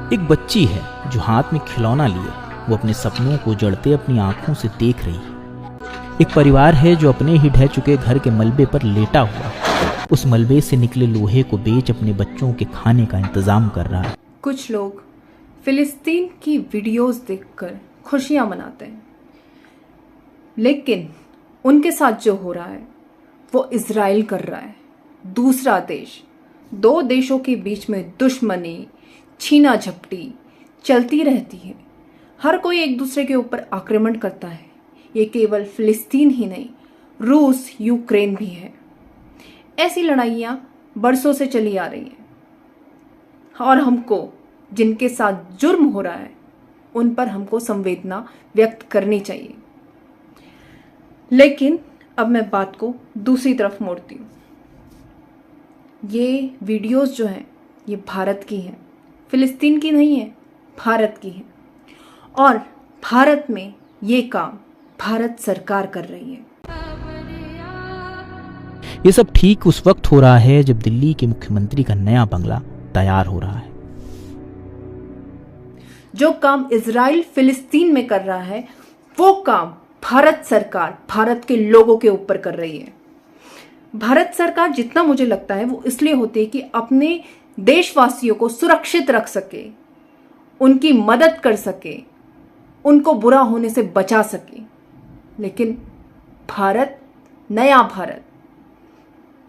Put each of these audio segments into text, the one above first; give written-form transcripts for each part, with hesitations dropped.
एक बच्ची है जो हाथ में खिलौना लिए वो अपने सपनों को जड़ते अपनी आंखों से देख रही है। एक परिवार है जो अपने ही ढह चुके घर के मलबे पर लेटा हुआ उस मलबे से निकले लोहे को बेच अपने बच्चों के खाने का इंतजाम कर रहा है। कुछ लोग फिलिस्तीन की वीडियोस देखकर खुशियां मनाते हैं, लेकिन उनके साथ जो हो रहा है वो इजराइल कर रहा है। दूसरा देश, दो देशों के बीच में दुश्मनी, छीना झपटी चलती रहती है। हर कोई एक दूसरे के ऊपर आक्रमण करता है। ये केवल फिलिस्तीन ही नहीं, रूस, यूक्रेन भी है। ऐसी लड़ाइयाँ बरसों से चली आ रही हैं और हमको जिनके साथ जुर्म हो रहा है उन पर हमको संवेदना व्यक्त करनी चाहिए। लेकिन अब मैं बात को दूसरी तरफ मोड़ती हूँ। ये वीडियोस जो हैं ये भारत की हैं, फिलिस्तीन की नहीं है, भारत की है। और भारत में ये काम भारत सरकार कर रही है। ये सब ठीक उस वक्त हो रहा है जब दिल्ली के मुख्यमंत्री का नया बंगला तैयार हो रहा है। जो काम इजराइल फिलिस्तीन में कर रहा है वो काम भारत सरकार भारत के लोगों के ऊपर कर रही है। भारत सरकार जितना मुझे लगता है वो इसलिए होती है कि अपने देशवासियों को सुरक्षित रख सके, उनकी मदद कर सके, उनको बुरा होने से बचा सके। लेकिन भारत, नया भारत,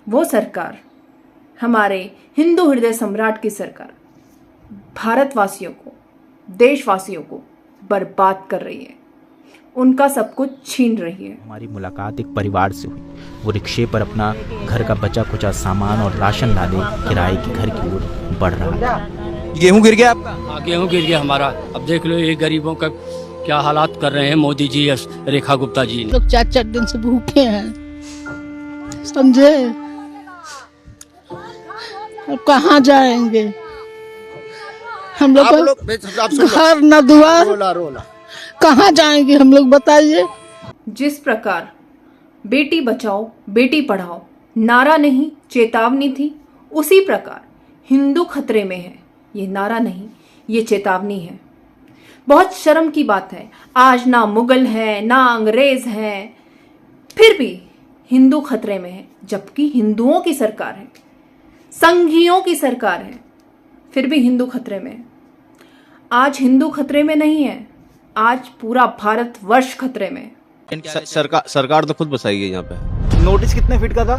वो सरकार, हमारे हिंदू हृदय सम्राट की सरकार भारतवासियों को, देशवासियों को बर्बाद कर रही है, उनका सब कुछ छीन रही है। हमारी मुलाकात एक परिवार से हुई। वो रिक्शे पर अपना घर का बचा कुचा सामान और राशन लादे किराए के घर की ओर बढ़ रहा है। गेहूं गिर गया आपका? हाँ, गेहूं गिर गया हमारा। अब देख लो ये गरीबों का क्या हालात कर रहे हैं मोदी जी, रेखा गुप्ता जी। लोग 4-4 दिन से भूखे हैं, समझे? अब कहाँ जाएंगे हम लोग? घर न द्वार, कहाँ जाएंगे हम लोग, बताइए। जिस प्रकार बेटी बचाओ बेटी पढ़ाओ नारा नहीं चेतावनी थी, उसी प्रकार हिंदू खतरे में है ये नारा नहीं, ये चेतावनी है। बहुत शर्म की बात है, आज ना मुगल है ना अंग्रेज है, फिर भी हिंदू खतरे में है। जबकि हिंदुओं की सरकार है, संघियों की सरकार है, फिर भी हिंदू खतरे में है। आज हिंदू खतरे में नहीं है, आज पूरा भारत वर्ष खतरे में है। सरकार तो खुद बताइए यहाँ पे। नोटिस कितने फीट का था?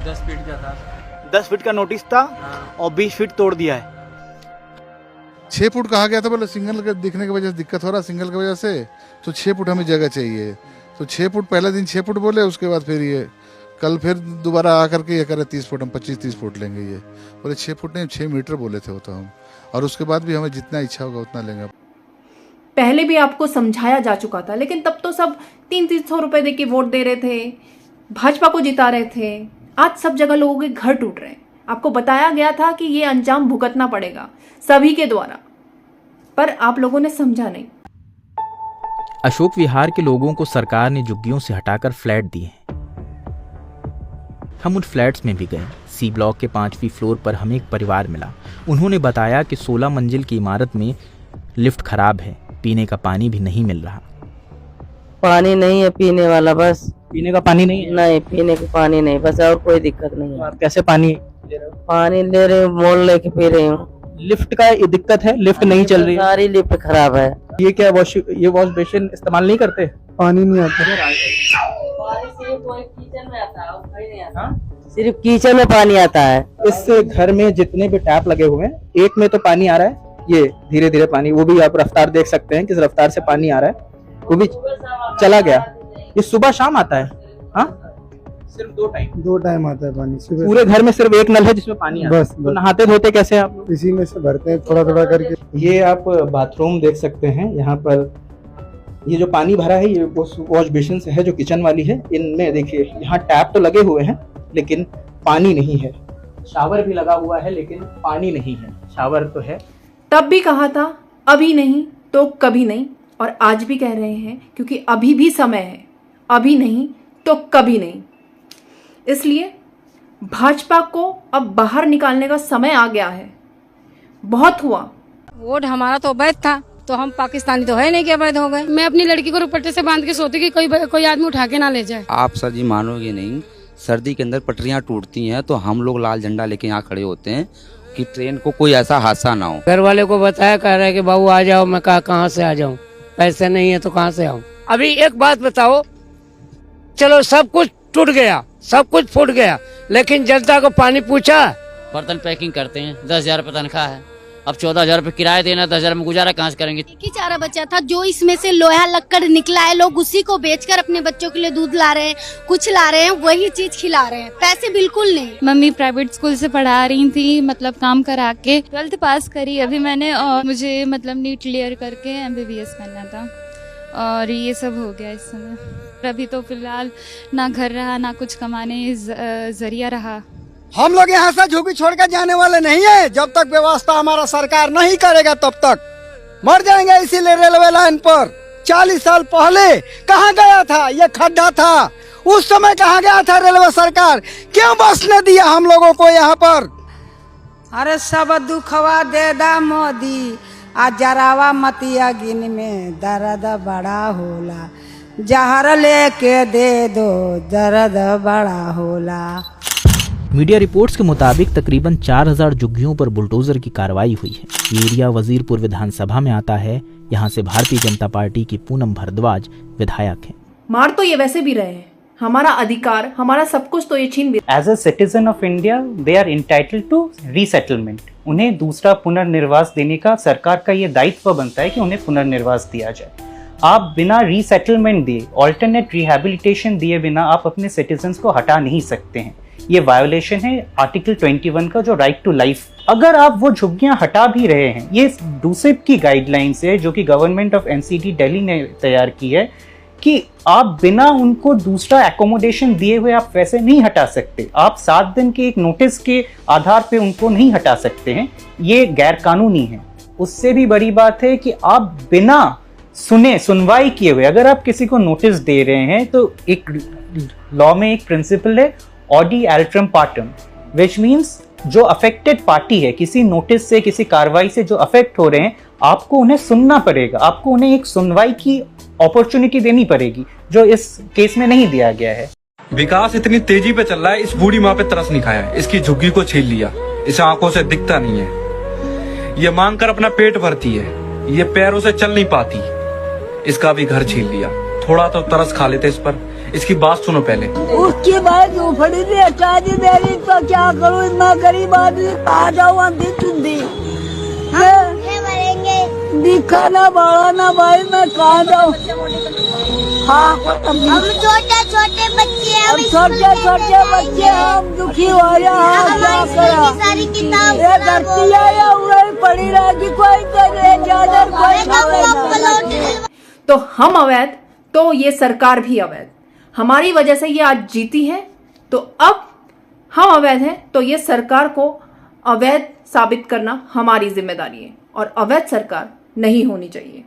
10 फीट का था। 10 फीट का नोटिस था और 20 फीट तोड़ दिया है। 6 फुट कहा गया था, बोले सिंगल के दिखने की वजह से दिक्कत हो रहा, सिंगल की वजह से, तो 6 फुट हमें जगह चाहिए। तो 6 फुट पहले दिन 6 फुट बोले, उसके बाद फिर ये कल फिर दोबारा आकर के ये करे 30 फुट, हम 25-30 फुट लेंगे। ये बोले 6 फुट नहीं 6 मीटर बोले थे होता हम, और उसके बाद भी हमें जितना इच्छा होगा उतना लेंगे। पहले भी आपको समझाया जा चुका था, लेकिन तब तो सब 300 रुपए दे के वोट दे रहे थे, भाजपा को जिता रहे थे। आज सब जगह लोगों के घर टूट रहे हैं। आपको बताया गया था कि ये अंजाम भुगतना पड़ेगा सभी के द्वारा, पर आप लोगों ने समझा नहीं। अशोक विहार के लोगों को सरकार ने झुग्गियों से हटाकर फ्लैट दिए हैं। हम उन फ्लैट्स में भी गए। सी ब्लॉक के 5वीं फ्लोर पर हमें एक परिवार मिला। उन्होंने बताया कि 16 मंजिल की इमारत में लिफ्ट खराब है, पीने का पानी भी नहीं मिल रहा। पानी नहीं है पीने वाला, बस पीने का पानी नहीं है? नहीं, पीने का पानी नहीं, बस और कोई दिक्कत नहीं है। आप कैसे पानी पानी ले रहे हूँ, मोल लेके पी रही हूँ। लिफ्ट का ये दिक्कत है, लिफ्ट नहीं चल रही है। सारी लिफ्ट खराब है। ये क्या ये वॉश बेसिन इस्तेमाल नहीं करते? पानी नहीं आता। सिर्फ किचन में पानी आता है। इस घर में जितने भी टैप लगे हुए हैं, एक में तो पानी आ रहा है, ये धीरे धीरे पानी, वो भी आप रफ्तार देख सकते हैं किस रफ्तार से पानी आ रहा है, वो भी चला गया। ये सुबह शाम आता है। हाँ, सिर्फ 2 टाइम आता है पानी। पूरे घर में सिर्फ एक नल है जिसमें पानी आता है। बस। तो नहाते धोते कैसे आप? इसी में से भरते हैं थोड़ा थोड़ा करके। ये आप बाथरूम देख सकते हैं। यहाँ पर ये जो पानी भरा है ये वॉश बेसिन से है जो किचन वाली है। इनमें देखिए यहाँ टैप तो लगे हुए हैं लेकिन पानी नहीं है। शावर भी लगा हुआ है लेकिन पानी नहीं है। शावर तो है। तब भी कहा था अभी नहीं तो कभी नहीं, और आज भी कह रहे हैं क्योंकि अभी भी समय है, अभी नहीं तो कभी नहीं। इसलिए भाजपा को अब बाहर निकालने का समय आ गया है। बहुत हुआ, वोट हमारा तो अवैध था, तो हम पाकिस्तानी तो है नहीं कि अवैध हो गए। मैं अपनी लड़की को दुपट्टे से बांध के सोती कि कोई आदमी उठा के ना ले जाए। आप सर जी मानोगे नहीं, सर्दी के अंदर पटरियां टूटती हैं तो हम लोग लाल झंडा लेके यहाँ खड़े होते हैं कि ट्रेन को कोई ऐसा हादसा ना हो। घर वाले को बताया, कह रहे कि बाबू आ जाओ। मैं कहा कहाँ से आ जाऊँ, पैसे नहीं है तो कहाँ से आऊँ। अभी एक बात बताओ, चलो सब कुछ टूट गया, सब कुछ फूट गया, लेकिन जनता को पानी पूछा। बर्तन पैकिंग करते हैं, 10,000 रुपये तनख्वाह है, अब 14,000 रुपये किराया देना, 10,000 में गुजारा कहाँ से करेंगे। एक ही चारा बचा था, जो इसमें से लोहा लक्कड़ निकला है, लोग उसी को बेचकर अपने बच्चों के लिए दूध ला रहे हैं, कुछ ला रहे हैं, वही चीज खिला रहे हैं, पैसे बिल्कुल नहीं। मम्मी प्राइवेट स्कूल से पढ़ा रही थी, मतलब काम करा के 12th पास करी अभी मैंने, और मुझे मतलब नीट क्लियर करके MBBS करना था, और ये सब हो गया इस समय। अभी तो फिलहाल ना घर रहा, ना कुछ कमाने जरिया रहा। हम लोग यहाँ से झुकी छोड़ कर जाने वाले नहीं है। जब तक व्यवस्था हमारा सरकार नहीं करेगा तब तक मर जाएंगे। इसीलिए रेलवे लाइन पर 40 साल पहले कहाँ गया था, ये खड्डा था, उस समय कहाँ गया था रेलवे सरकार? क्यों बसने दिया हम लोगों को यहाँ पर? अरे सब दुखवा दे दा मोदी, आ जरावा मतिया गिन में दर्द बड़ा होला, जहर लेके दे दो दर्द बड़ा होला। मीडिया रिपोर्ट्स के मुताबिक तकरीबन 4,000 झुग्गियों पर बुलडोजर की कार्रवाई हुई है। ये एरिया वजीरपुर विधानसभा में आता है। यहाँ से भारतीय जनता पार्टी की पूनम भारद्वाज विधायक हैं। मार तो ये वैसे भी रहे हैं, हमारा अधिकार, हमारा सब कुछ तो ये छीन भी। As a citizen of India they are entitled to resettlement. उन्हें दूसरा पुनर्निर्वास देने का सरकार का ये दायित्व बनता है कि उन्हें पुनर्निर्वास दिया जाए। आप बिना रीसेटलमेंट दिए, ऑल्टरनेट रिहैबिलिटेशन दिए बिना आप अपने सिटीजन्स को हटा नहीं सकते हैं। ये वायोलेशन है आर्टिकल 21 का, जो राइट टू लाइफ। अगर आप वो झुग्गियां हटा भी रहे हैं, ये डूसिप की गाइडलाइंस है जो कि गवर्नमेंट ऑफ NCT दिल्ली ने तैयार की है, कि आप बिना उनको दूसरा एकोमोडेशन दिए हुए आप वैसे नहीं हटा सकते। आप 7 दिन के एक नोटिस के आधार पे उनको नहीं हटा सकते हैं, ये गैर कानूनी है। उससे भी बड़ी बात है कि आप बिना सुनवाई किए हुए अगर आप किसी को नोटिस दे रहे हैं, तो एक लॉ में एक प्रिंसिपल है ऑडी एल्ट्रम पार्टम, विच मीन्स जो अफेक्टेड पार्टी है किसी नोटिस से, किसी कार्रवाई से जो अफेक्ट हो रहे हैं, आपको उन्हें सुनना पड़ेगा, आपको उन्हें एक सुनवाई की अपॉर्चुनिटी देनी पड़ेगी, जो इस केस में नहीं दिया गया है। विकास इतनी तेजी पे चल रहा है, इस बूढ़ी माँ पे तरस नहीं खाया, इसकी झुग्गी को छीन लिया, इसे आंखों से दिखता नहीं है, ये मांग कर अपना पेट भरती है, ये पैरों से चल नहीं पाती, इसका भी घर छीन लिया। थोड़ा तो तरस खा लेते इस पर, इसकी बात सुनो पहले। उसकी बात झोपड़ी में हटा दी मेरी, तो क्या करूँ? इतना गरीब आदमी कहाँ जाऊँ? अंधी चुंदी दिखा ना बड़ा ना भाई, मैं कहाँ जाऊँ? हाँ, हम छोटे छोटे बच्चे हैं, हम दुखी हो रहा, सारी किताब धरती आया उड़ाई पड़ी रहेगी, कोई तो हम अवैध, तो ये सरकार भी अवैध। हमारी वजह से ये आज जीती है, तो अब हम अवैध हैं, तो ये सरकार को अवैध साबित करना हमारी जिम्मेदारी है, और अवैध सरकार नहीं होनी चाहिए।